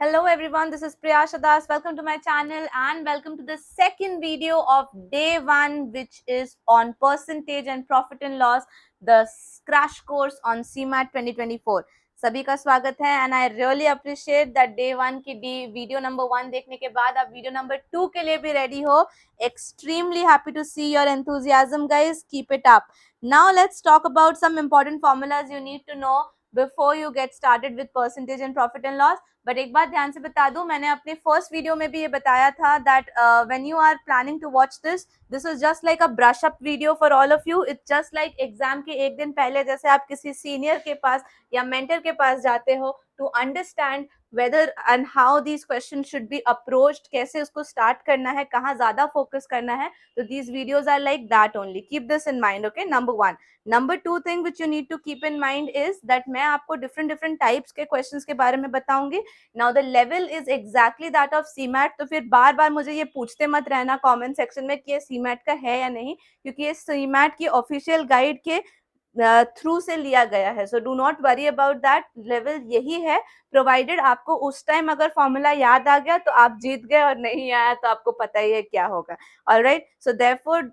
Hello everyone, this is Priya Das. Welcome to my channel and welcome to the second video of day 1, which is on percentage and profit and loss, the crash course on CMAT 2024. सभी का स्वागत है and I really appreciate that day 1 की video number 1 देखने के बाद आप video number 2 के लिए भी रेडी हो. Extremely happy to see your enthusiasm, guys. Keep it up. Now let's talk about some important formulas you need to know before you get started with percentage and profit and loss. But एक बात ध्यान से बता दूं, मैंने अपने first video में भी ये बताया था that when you are planning to watch this is just like a brush up video for all of you. It's just like exam के एक दिन पहले जैसे आप किसी सीनियर के पास या मेंटर के पास जाते हो to understand whether and how these questions should be approached, कैसे उसको start करना है, कहाँ ज़्यादा focus करना है. तो these videos are like that only. Keep this in mind, okay? Number 1. Number 2 thing which you need to keep in mind is that मैं आपको different types के questions के बारे में बताऊंगी. Now the level is exactly that of CMAT. तो फिर बार बार मुझे ये पूछते मत रहना comment section में कि ये CMAT का है या नहीं, क्योंकि ये CMAT की official guide के थ्रू से लिया गया है. So do not worry about that. Level यही है, प्रोवाइडेड आपको उस टाइम अगर फॉर्मूला याद आ गया तो आप जीत गए, और नहीं आया तो आपको पता ही है क्या होगा. Alright, so therefore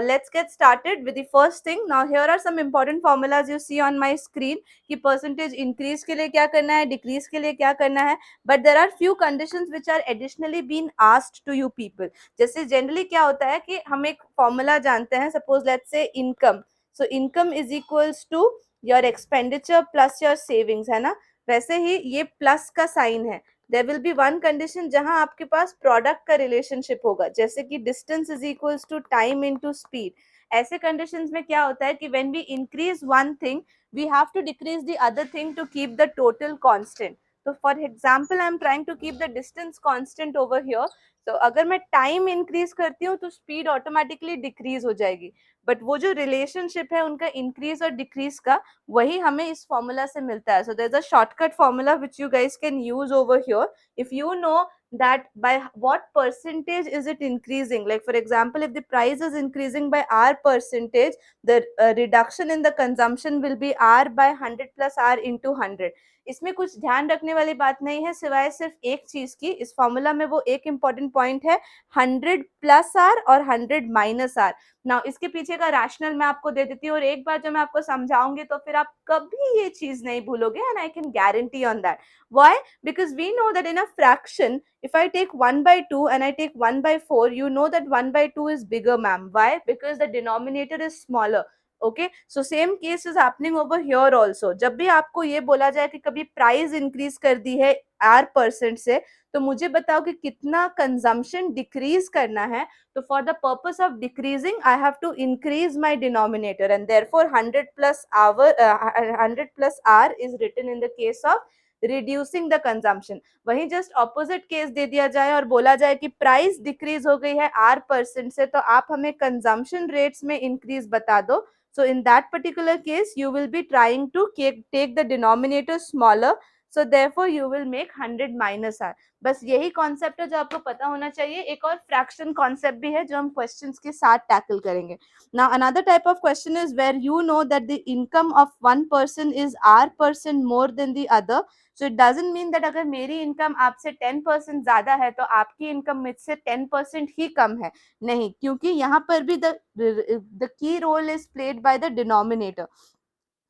let's get started with the first thing. Now here are some important formulas you see on my screen कि परसेंटेज इंक्रीज के लिए क्या करना है, डिक्रीज के लिए क्या करना है. But there are few conditions which are additionally been asked to you people. जैसे जनरली क्या होता है कि हम एक फॉर्मूला जानते हैं, suppose let's say income. So income is equals to your expenditure plus your savings, है ना. वैसे ही ये प्लस का साइन है. There will be one condition जहां आपके पास प्रोडक्ट का रिलेशनशिप होगा, जैसे कि distance is equals to time into speed. ऐसे कंडीशंस में क्या होता है कि when we increase one thing we have to decrease the other thing to keep the total constant. तो for example I am trying to keep the distance constant over here. तो अगर मैं टाइम इंक्रीज करती हूँ तो speed automatically decrease हो जाएगी. But वो जो रिलेशनशिप है उनका इंक्रीज और डिक्रीज का, वही हमें इस फॉर्मूला से मिलता है. So there is a shortcut formula which you guys can use over here. If you know that by what percentage is it increasing, like for example if the price is increasing by r percentage, the reduction in the consumption will be r by 100 plus r into 100. इसमें कुछ ध्यान रखने वाली बात नहीं है सिवाय सिर्फ एक चीज की. इस फॉर्मूला में वो एक इंपॉर्टेंट पॉइंट है 100 प्लस आर और 100 माइनस आर. नाउ इसके पीछे का रैशनल मैं आपको दे देती हूँ, और एक बार जब मैं आपको समझाऊंगी तो फिर आप कभी ये चीज नहीं भूलोगे, and I can guarantee on that. Why? Because we know that in a fraction if I take 1 by 2 and I take 1 by 4, you know that 1 by 2 is bigger, ma'am. Why? Because the denominator is smaller. Okay, so same case is happening over here also. जब भी आपको ये बोला जाए कि कभी price increase कर दी है r परसेंट से, तो मुझे बताओ कि कितना कंजम्पशन डिक्रीज करना है. तो for the purpose of decreasing I have to increase my denominator, and therefore 100 plus our 100 plus r is written in the case of reducing the consumption. वहीं जस्ट ऑपोजिट केस दे दिया जाए और बोला जाए कि प्राइस डिक्रीज हो गई है r परसेंट से, तो आप हमें कंजम्पशन रेट्स में इंक्रीज बता दो. So in that particular case, you will be trying to take the denominator smaller. So therefore, you will make 100 minus r. बस यही कॉन्सेप्ट है जो आपको पता होना चाहिए. एक और फ्रैक्शन कॉन्सेप्ट भी है जो हम क्वेश्चंस के साथ टैकल करेंगे. Now another type of question is where you know that the income of one person is r% more than the other. So it doesn't mean that अगर मेरी इनकम आपसे 10% ज्यादा है तो आपकी इनकम मुझसे 10% ही कम है. नहीं, क्योंकि यहाँ पर भी the key role is played by the denominator.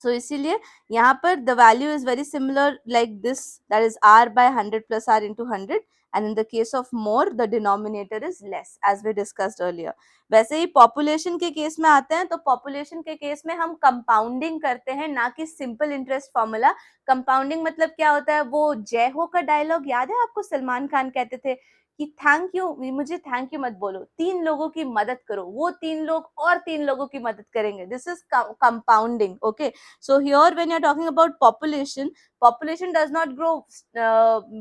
So इसीलिए यहाँ पर the value is very similar like this, that is r by 100 plus r into 100. And in the case of more, the denominator is less, as we discussed earlier. वैसे ही population के case में आते हैं, तो population के case में हम compounding करते हैं, ना कि सिंपल इंटरेस्ट फॉर्मूला. कंपाउंडिंग मतलब क्या होता है? वो जय हो का डायलॉग याद है आपको? सलमान खान कहते थे कि थैंक यू, मुझे थैंक यू मत बोलो, 3 लोगों की मदद करो, वो 3 लोग और 3 लोगों की मदद करेंगे. This is compounding. Okay, so here when you're talking about population does not grow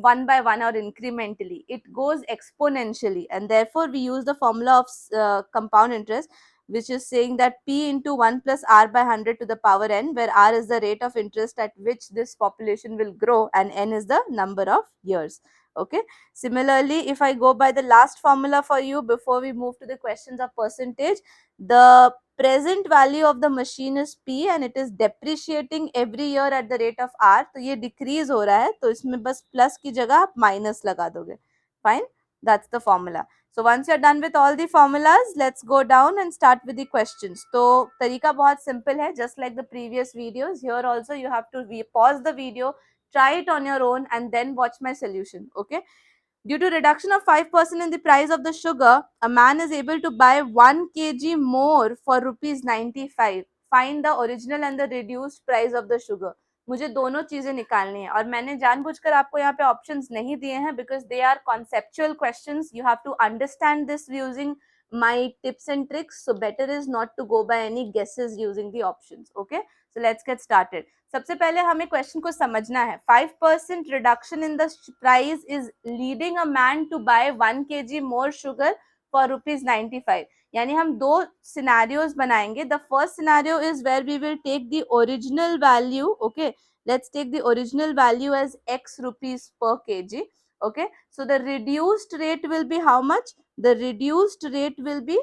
one by one or incrementally, it goes exponentially, and therefore we use the formula of compound interest, which is saying that p into 1 plus r by 100 to the power n, where r is the rate of interest at which this population will grow and n is the number of years. Okay, similarly if I go by the last formula for you before we move to the questions of percentage, the present value of the machine is P and it is depreciating every year at the rate of R, तो ये decrease हो रहा है, तो इसमें बस plus की जगह आप माइनस लगा दोगे. Fine, that's the formula. So once you're done with all the formulas, let's go down and start with the questions. तो तरीका बहुत simple है, just like the previous videos. Here also you have to pause the video, try it on your own, and then watch my solution. Okay. Due to reduction of 5% in the price of the sugar, a man is able to buy 1 kg more for rupees 95. Find the original and the reduced price of the sugar. मुझे दोनों चीजें निकालनी है और मैंने जानबूझकर आपको यहाँ पे ऑप्शंस नहीं दिए हैं because they are conceptual questions. You have to understand this using my tips and tricks, so better is not to go by any guesses using the options. Okay, so let's get started. सबसे पहले हमें question को समझना है. 5% reduction in the price is leading a man to buy 1 kg more sugar for ₹95. यानी हम दो scenarios बनाएंगे. The first scenario is where we will take the original value. Okay, let's take the original value as X rupees per kg. Okay, so the reduced rate will be how much? The reduced rate will be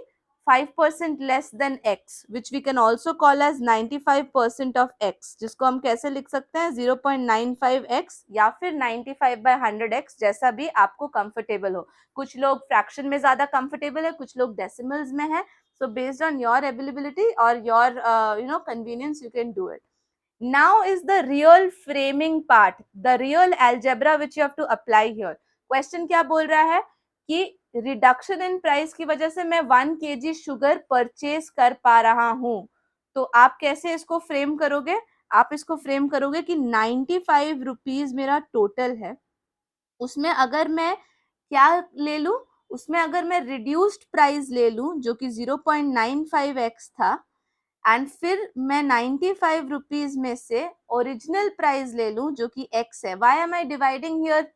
5% less than X, which we can also call as 95% of X, जिसको हम कैसे लिख सकते हैं? 0.95X या फिर 95/100X, जैसा भी आपको कंफर्टेबल हो. कुछ लोग फ्रैक्शन में ज्यादा कंफर्टेबल है, कुछ लोग डेसिमल्स में है. So based on your availability or your convenience, you can do it. Now is the real framing part, the real algebra which you have to apply here. Question क्या बोल रहा है कि रिडक्शन इन प्राइस की वजह से मैं 1 kg sugar purchase कर पा रहा हूं. तो आप कैसे इसको फ्रेम करोगे? आप इसको फ्रेम करोगे कि 95 रुपीज मेरा टोटल है. उसमें अगर मैं क्या ले लूं? उसमें अगर मैं रिड्यूस्ड प्राइस ले लूं जो कि 0.95x था, एंड फिर मैं 95 रुपीज में से ओरिजिनल प्राइस ले लूं जो कि X है. Why am I dividing here?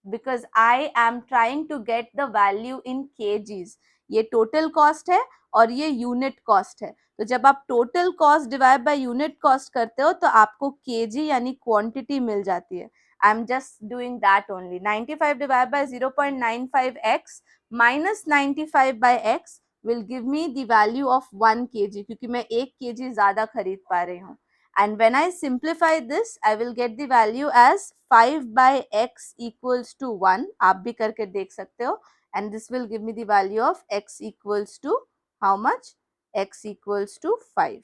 Because I am trying to get the value in KGs. ये टोटल कॉस्ट है और ये यूनिट कॉस्ट है. तो जब आप total cost divide by unit cost करते हो तो आपको केजी यानी क्वांटिटी मिल जाती है. I am just doing that only. 95 divide by 0.95x minus 95 by x will give me the value of 1 kg, क्योंकि मैं 1 kg ज्यादा खरीद पा रही हूँ. And when I simplify this, I will get the value as 5/x equals to 1. आप भी करके देख सकते हो. And this will give me the value of x equals to how much? X equals to 5.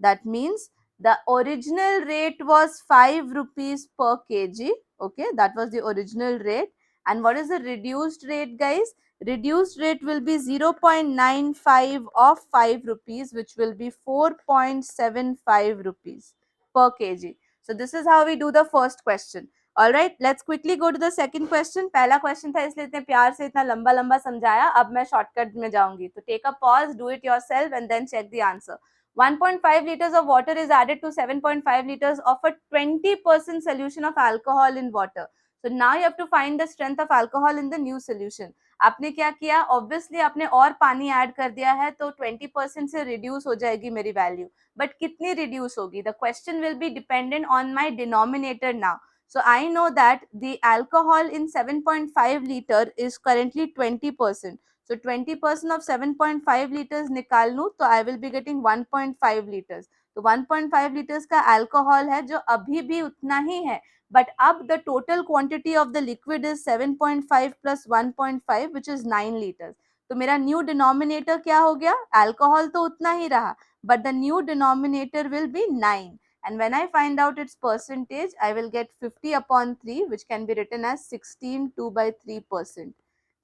That means the original rate was 5 rupees per kg. Okay, that was the original rate. And what is the reduced rate, guys? Reduced rate will be 0.95 of 5 rupees, which will be 4.75 rupees per kg. So this is how we do the first question. All right, let's quickly go to the second question. पहला question था इसलिए इतने प्यार से इतना लंबा लंबा समझाया. अब मैं शॉर्टकट में जाऊंगी. तो take a pause, do it yourself and then check the answer. 1.5 liters of water is added to 7.5 liters of a 20% solution of alcohol in water. So now you have to find the strength of alcohol in the new solution. आपने क्या किया? Obviously आपने और पानी add कर दिया है तो 20% से रिड्यूस हो जाएगी मेरी वैल्यू. बट कितनी रिड्यूस होगी? The question will be dependent on my denominator now. So I know that the alcohol in 7.5 liter is currently 20%. So 20% of 7.5 liters निकाल लूं तो I will be getting 1.5 liters. तो 1.5 liters का alcohol है जो अभी भी उतना ही है. But अब the total quantity of the liquid is 7.5 plus 1.5 which is 9 liters. तो मेरा न्यू डिनोमिनेटर क्या हो गया? अल्कोहल तो उतना ही रहा, but the new denominator will be 9. And when I find out its percentage, I will get 50 upon 3, which can be written as 16 2/3%.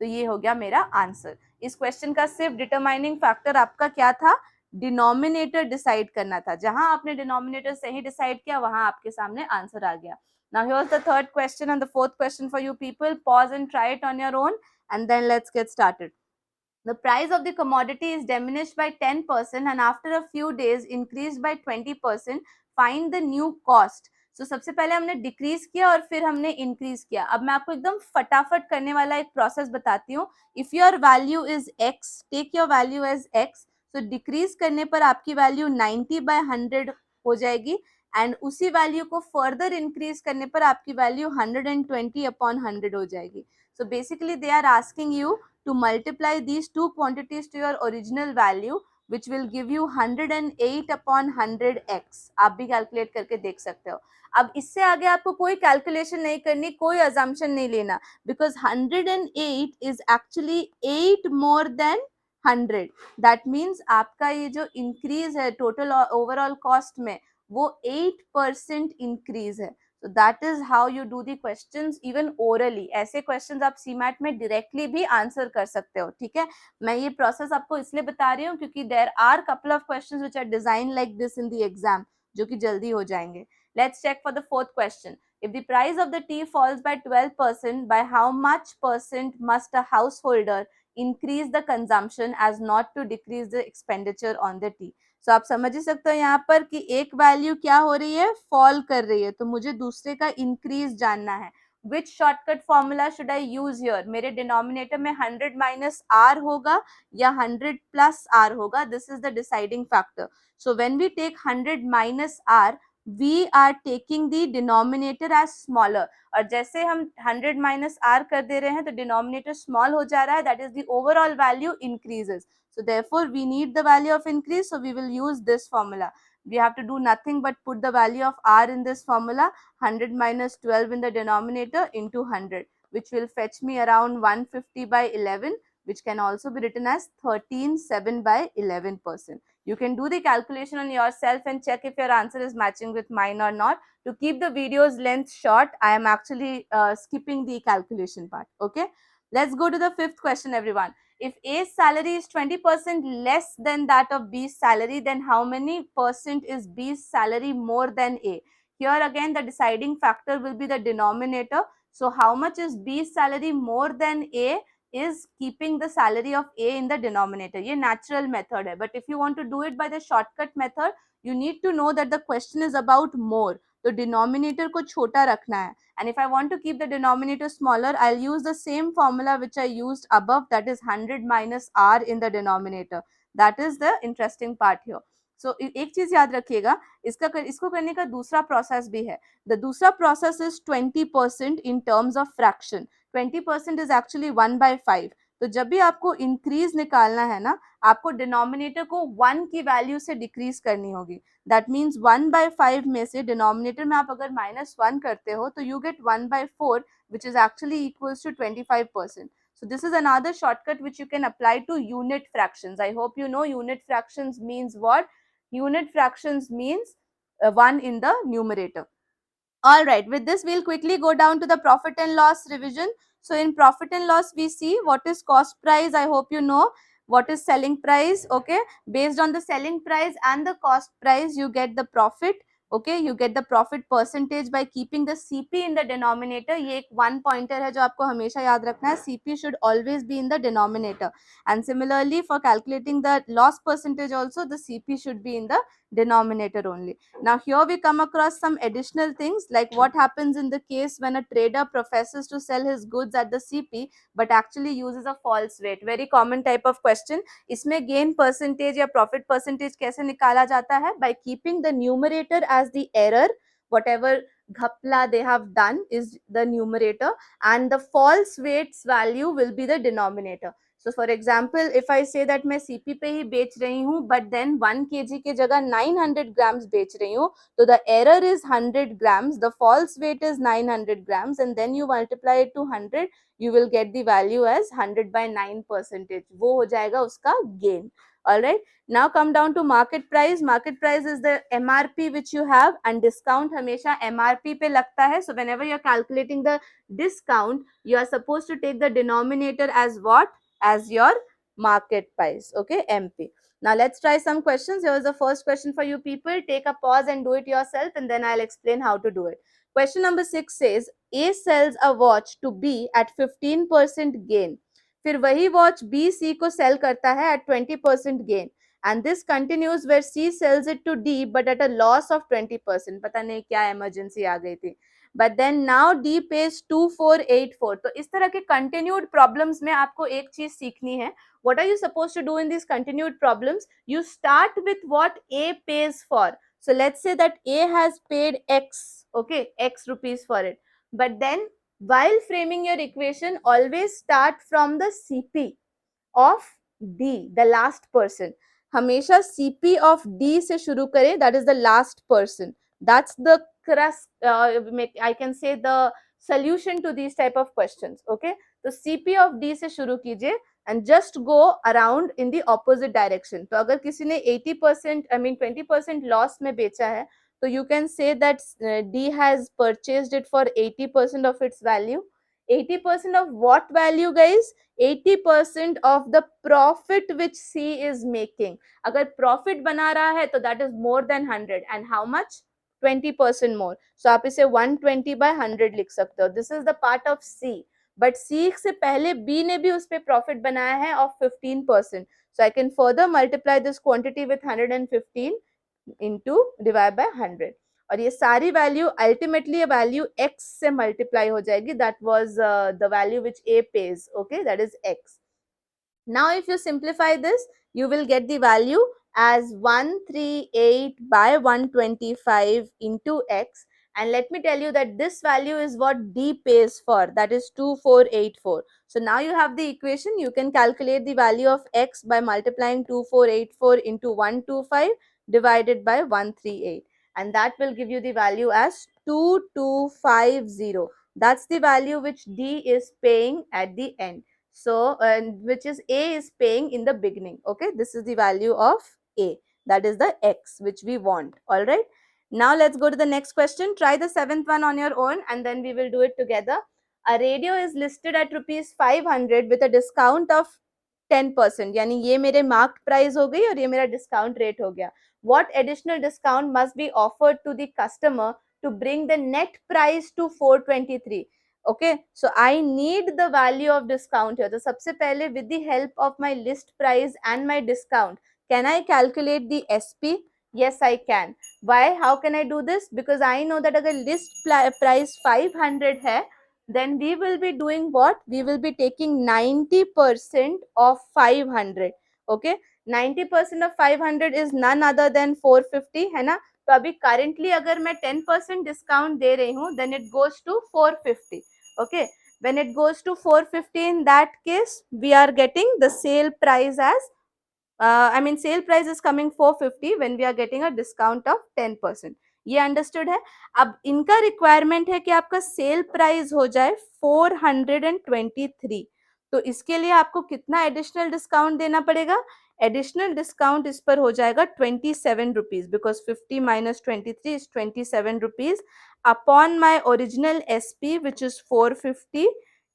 तो ये हो गया मेरा आंसर. इस क्वेश्चन का सिर्फ डिटरमाइनिंग फैक्टर आपका क्या था? डिनोमिनेटर डिसाइड करना था. जहां आपने डिनोमिनेटर सही डिसाइड किया वहां आपके सामने आंसर आ गया. Now here's the third question and the fourth question for you people. Pause and try it on your own and then let's get started. The price of the commodity is diminished by 10% and after a few days increased by 20%. Find the new cost. So सबसे पहले हमने decrease किया और फिर हमने increase किया. अब मैं आपको एकदम फटाफट करने वाला एक प्रोसेस बताती हूँ. If your value is x, take your value as x. तो डिक्रीज करने पर आपकी वैल्यू 90/100 हो जाएगी एंड उसी वैल्यू को फर्दर इंक्रीज करने पर आपकी वैल्यू 120/100 हो जाएगी. So basically they are asking you to multiply these two quantities to your original value which will give you 108 upon 100x. आप भी कैलकुलेट करके देख सकते हो. अब इससे आगे आपको कोई कैलकुलेशन नहीं करनी, कोई अजम्पशन नहीं लेना, because 108 is actually 8 more than 100. That means आपका ये जो इंक्रीज है टोटल ओवरऑल कॉस्ट में, वो 8% इंक्रीज है. So that is how you do the questions even orally. ऐसे questions आप CMAT में directly भी answer कर सकते हो. ठीक है, मैं ये process आपको इसलिए बता रही हूँ क्योंकि there are couple of questions which are designed like this in the exam, जो कि जल्दी हो जाएंगे. Let's check for the fourth question. If the price of the tea falls by 12%, by how much percent must a householder increase the consumption as not to decrease the expenditure on the tea? So आप समझ ही सकते हो यहाँ पर कि एक value क्या हो रही है, फॉल कर रही है, तो मुझे दूसरे का इंक्रीज जानना है. Which shortcut formula should I use here? मेरे डिनोमिनेटर में 100 माइनस आर होगा या 100 प्लस आर होगा? This is the deciding factor. So when we take 100 minus r, we are taking the denominator as smaller. और जैसे हम 100 माइनस आर कर दे रहे हैं तो डिनोमिनेटर स्मॉल हो जा रहा है, that is the overall value increases. So therefore we need the value of increase, so we will use this formula. We have to do nothing but put the value of r in this formula, 100 minus 12 in the denominator into 100, which will fetch me around 150 by 11, which can also be written as 13.7 by 11%. You can do the calculation on yourself and check if your answer is matching with mine or not. To keep the video's length short, I am actually skipping the calculation part. Okay, let's go to the fifth question, everyone. If A's salary is 20% less than that of B's salary, then how many percent is B's salary more than A? Here again, the deciding factor will be the denominator. So how much is B's salary more than A is keeping the salary of A in the denominator. ये natural method है. But if you want to do it by the shortcut method, you need to know that the question is about more. तो denominator को छोटा रखना है. And if I want to keep the denominator smaller, I'll use the same formula which I used above, that is 100 minus r in the denominator. That is the interesting part here. So एक चीज याद रखिएगा, इसको करने का दूसरा process भी है. The दूसरा process is 20% in terms of fraction. 20% is actually 1/5. तो जब भी आपको इंक्रीज निकालना है ना, आपको डिनोमिनेटर को 1 की वैल्यू से डिक्रीज करनी होगी. दैट मीन्स 1/5 में से डिनोमिनेटर में आप अगर -1 करते हो तो you get 1/4, which is actually equals to 25%. So this is another shortcut which you can apply to unit fractions. I hope you know unit fractions means what? Unit fractions means 1 in the numerator. All right, with this we'll quickly go down to the profit and loss revision. So in profit and loss we see what is cost price. I hope you know what is selling price. Okay, based on the selling price and the cost price you get the profit. Okay, you get the profit percentage by keeping the CP in the denominator. ये एक one pointer है जो आपको हमेशा याद रखना है. CP should always be in the denominator. And similarly for calculating the loss percentage also, the CP should be in the denominator only. Now here we come across some additional things like what happens in the case when a trader professes to sell his goods at the CP but actually uses a false rate. Very common type of question. इसमें gain percentage या profit percentage कैसे निकाला जाता है? By keeping the numerator as the error, whatever ghapla they have done is the numerator, and the false weights value will be the denominator. So for example, if I say that मैं CP पे ही बेच रही हूँ but then 1 kg के जगह 900 grams बेच रही हूँ, तो the error is 100 grams, the false weight is 900 grams, and then you multiply it to 100, you will get the value as 100 by 9%. वो हो जाएगा उसका gain. Alright, now come down to market price. Market price is the MRP which you have, and discount हमेशा MRP पे लगता है. So whenever you are calculating the discount, you are supposed to take the denominator as what? As your market price. Okay, MP. Now let's try some questions. Here is the first question for you people. Take a pause and do it yourself, and then I'll explain how to do it. Question number 6 says A sells a watch to B at 15% gain. फिर वही watch B C को cell करता है at 20% gain, and this continues where C sells it to D but at a loss of 20%. पता नहीं क्या emergency आ गई थी. But then now D pays 2484. तो इस तरह के continued problems में आपको एक चीज सीखनी है. What are you supposed to do in these continued problems? You start with what A pays for. So let's say that A has paid X, okay, X rupees for it. But then while framing your equation, always start from the CP of D, the last person. हमेशा CP of D से शुरू करें, that is the last person. That's the cross, I can say the solution to these type of questions. Okay, तो CP of D से शुरू कीजिए and just go around in the opposite direction. तो अगर किसी ने 80% I mean 20% loss में बेचा है, तो you can say that D has purchased it for 80% of its value. 80% of what value, guys? 80% of the profit which C is making. अगर profit बना रहा है तो that is more than 100 and how much? 20% more. So आप इसे 120 by 100 लिख सकते हो. This is the part of C. But C से पहले B ने भी उस पे profit बनाया है of 15%. So I can further multiply this quantity with 115 into divide by 100. और ये सारी वैल्यू अल्टीमेटली वैल्यू x से मल्टीप्लाई हो जाएगी. That was the value which A pays. Okay, that is x. Now if you simplify this, you will get the value as 138 by 125 into x, and let me tell you that this value is what D pays for, that is 2484. So now you have the equation. You can calculate the value of x by multiplying 2484 into 125 divided by 138, and that will give you the value as 2250. That's the value which D is paying at the end. So which is A is paying in the beginning. Okay, this is the value of A, that is the x which we want. All right, now let's go to the next question. Try the seventh one on your own and then we will do it together. A radio is listed at rupees 500 with a discount of 10%. यानी ये मेरे mark price हो गई और ये मेरा discount rate हो गया. What additional discount must be offered to the customer to bring the net price to 423? Okay, so I need the value of discount here. So सबसे पहले with the help of my list price and my discount, can I calculate the SP? Yes, I can. Why? How can I do this? Because I know that अगर list price 500 है, then we will be doing what? We will be taking 90% of 500. Okay, 90% of 500 is none other than 450, है ना? तो अभी currently अगर मैं 10% discount दे रही हूँ, then it goes to 450. Okay, when it goes to 450, in that case we are getting the sale price as I mean sale price is coming 450 when we are getting a discount of 10%. ये understood है. अब इनका requirement है कि आपका sale price हो जाए 423. तो इसके लिए आपको कितना एडिशनल डिस्काउंट देना पड़ेगा? एडिशनल डिस्काउंट इस पर हो जाएगा 27 rupees, because 50 minus 23 is 27 rupees upon my original SP which is 450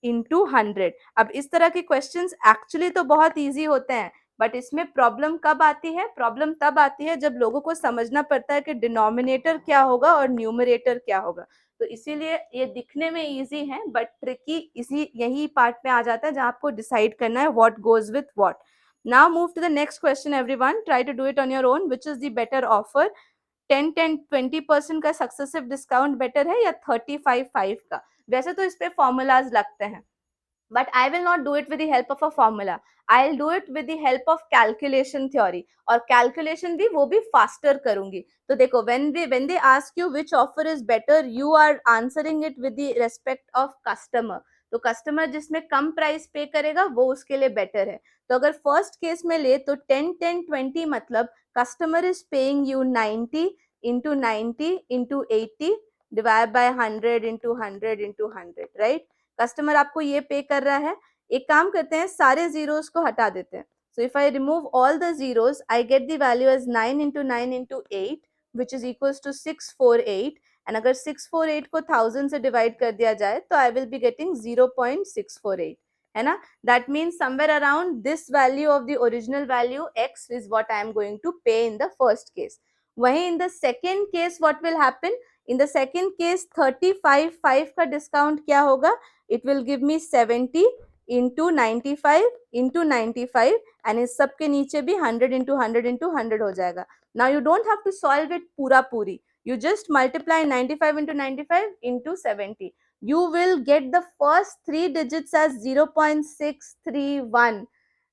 into 100. अब इस तरह के क्वेश्चंस एक्चुअली तो बहुत ईजी होते हैं, बट इसमें प्रॉब्लम कब आती है? प्रॉब्लम तब आती है जब लोगों को समझना पड़ता है कि डिनोमिनेटर क्या होगा और न्यूमरेटर क्या होगा. तो इसीलिए ये दिखने में इजी है बट ट्रिकी इसी यही पार्ट में आ जाता है जहां आपको डिसाइड करना है what goes with what. Now move to the next question everyone. Try to do it on your own. Which is the better offer? 10-20% का सक्सेसिव डिस्काउंट बेटर है या 35-5 का? वैसे तो इस पे फॉर्मूलाज लगते हैं, but I will not do it with the help of a formula. I'll do it with the help of calculation theory. और calculation भी वो भी faster करूंगी. तो देखो when they ask you which offer is better, you are answering it with the respect of customer. तो customer जिसमें कम price पे करेगा वो उसके लिए बेटर है. तो अगर फर्स्ट केस में ले तो 10-10-20 मतलब customer is paying you 90 into 90 into 80 divide by 100 into 100 into 100, right? Customer आपको ये पे कर रहा है. एक काम करते हैं, सारे जीरोस को हटा देते हैं. So if I remove all the zeros, I get the value as 9 into 9 into 8 which is equals to 648. And अगर 648 को 1000 से डिवाइड कर दिया जाए तो आई विल बी गेटिंग 0.648, है ना? That means somewhere around this value of the original value x is what I am going to pay in the first case. वहीं in the second case what will happen? In the second case 35-5 का discount क्या होगा? It will give me 70 into 95 into 95 and इस सब के नीचे भी 100 into 100 into 100 हो जाएगा. Now you don't have to solve it पूरा पूरी. You just multiply 95 into 95 into 70. You will get the first 3 digits as 0.631.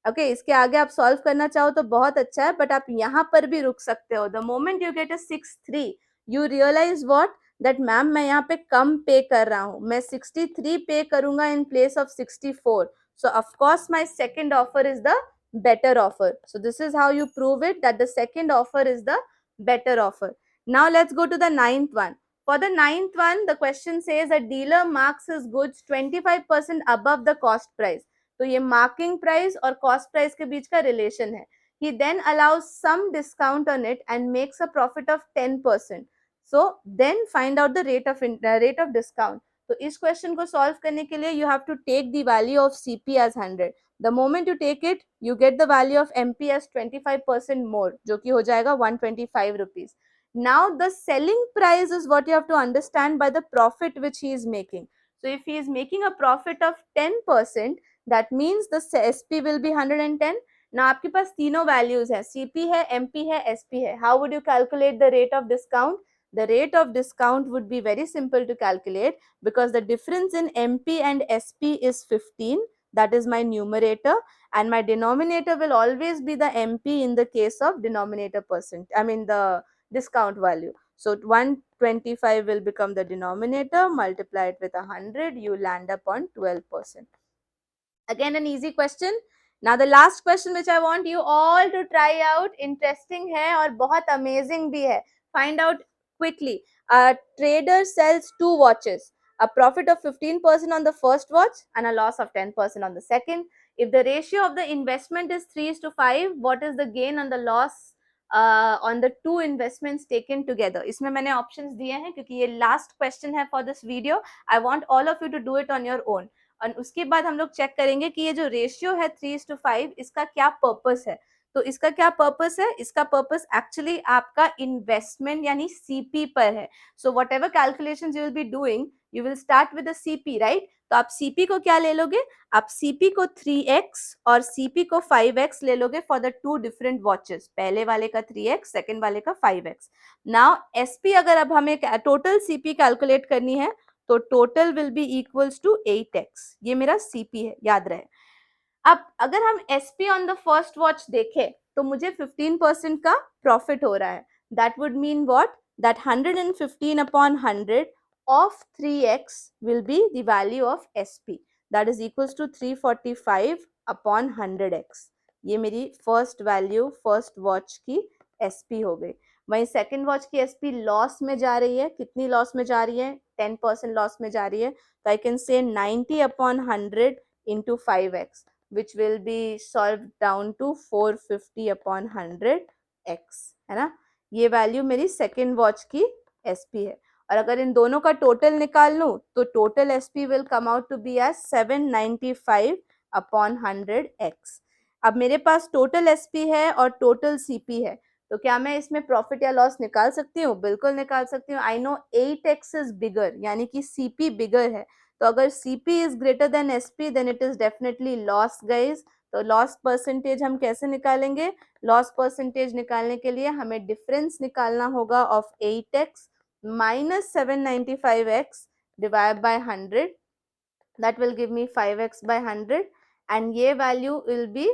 Okay, इसके आगे आप सॉल्व करना चाहो तो बहुत अच्छा है, बट आप यहाँ पर भी रुक सकते हो. The moment you get a 6-3, you realize what? That ma'am मैं यहाँ पे कम पे कर रहा हूँ, मैं 63 पे करूंगा in place of 64. So of course my second offer is the better offer. So this is how you prove it, that the second offer is the better offer. Now let's go to the ninth one. For the ninth one, the question says a dealer marks his goods 25% above the cost price. तो ये marking price और cost price के बीच का relation है. He then allows some discount on it and makes a profit of 10%. So then find out the rate of discount. तो इस question को solve करने के लिए you have to take the value of CP as 100. The moment you take it, you get the value of MP as 25% more, जो कि हो जाएगा 125 rupees. Now the selling price is what you have to understand by the profit which he is making. So if he is making a profit of 10%, that means the SP will be 110. Now आपके पास तीनों values है, CP है, MP है, SP है. How would you calculate the rate of discount? The rate of discount would be very simple to calculate because the difference in MP and SP is 15. That is my numerator, and my denominator will always be the MP in the case of denominator percent. I mean the discount value. So 125 will become the denominator, multiply it with 100, you land up on 12%. Again, an easy question. Now the last question which I want you all to try out, interesting है और बहुत amazing भी है. Find out quickly. A trader sells two watches, a profit of 15% on the first watch and a loss of 10% on the second. If the ratio of the investment is 3:5, what is the gain on the loss on the two investments taken together? इसमें मैंने options दिए हैं क्योंकि ये last question है for this video. I want all of you to do it on your own. और उसके बाद हम लोग चेक करेंगे कि ये जो रेशियो है 3:5 इसका क्या पर्पस है. तो इसका क्या पर्पस है? इसका पर्पस एक्चुअली आपका इन्वेस्टमेंट यानी सीपी पर है. So what ever calculation you will be doing, you will start with CP, right. तो आप सीपी को क्या ले लोगे? आप सीपी को 3x और सीपी को 5x ले लोगे for the two different watches. पहले वाले का 3x, सेकेंड वाले का 5x. नाउ एसपी अगर अब हमें टोटल सीपी कैलकुलेट करनी है तो total will be equals to 8x. ये मेरा सीपी है, याद रहे. अब अगर हम SP on the first watch देखें तो मुझे 15% का प्रॉफिट हो रहा है. That would mean what? That 115 upon 100 of 3x will be the value of SP. That is equals to 345 upon 100x. ये मेरी फर्स्ट वैल्यू फर्स्ट वॉच की एसपी हो गई. वहीं सेकेंड वॉच की एसपी लॉस में जा रही है. कितनी लॉस में जा रही है? 10% लॉस में जा रही है. तो I can say 90 upon 100 into 5x, which will be solved down to 450 upon 100x, है ना. ये वैल्यू मेरी सेकेंड वॉच की एसपी है. और अगर इन दोनों का टोटल निकाल लूं तो total SP will come out to be as 795 upon 100x. अब मेरे पास टोटल एसपी है और टोटल सीपी है, तो क्या मैं इसमें प्रॉफिट या लॉस निकाल सकती हूँ? बिल्कुल निकाल सकती हूँ. I know 8x is bigger, यानी कि सीपी बिगर है. तो अगर CP is greater than SP then it is definitely loss guys. तो लॉस परसेंटेज हम कैसे निकालेंगे? लॉस परसेंटेज निकालने के लिए हमें डिफरेंस निकालना होगा of 8x minus 795x divided by 100. That will give me 5x by 100 and ये value will be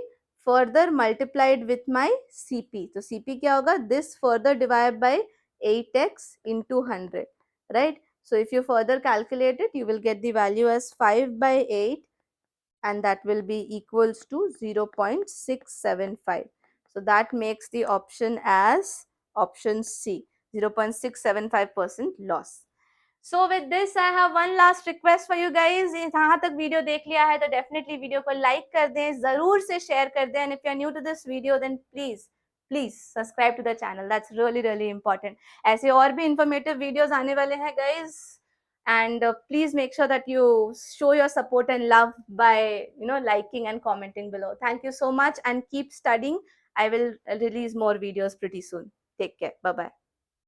further multiplied with my CP. तो CP क्या होगा? This further divided by 8x into 100, right? So if you further calculate it, you will get the value as 5 by 8 and that will be equals to 0.675. So that makes the option as option C, 0.675% loss. So with this I have one last request for you guys. यहाँ तक video देख लिया है तो definitely video को like कर दें, जरूर से शेयर कर दें. And if you are new to this video then please subscribe to the channel. That's really important. ऐसे और भी इंफॉर्मेटिव वीडियोस आने वाले हैं guys. And please make sure that you show your support and love by liking and commenting below. Thank you so much and keep studying. I will release more videos pretty soon. Take care. Bye bye.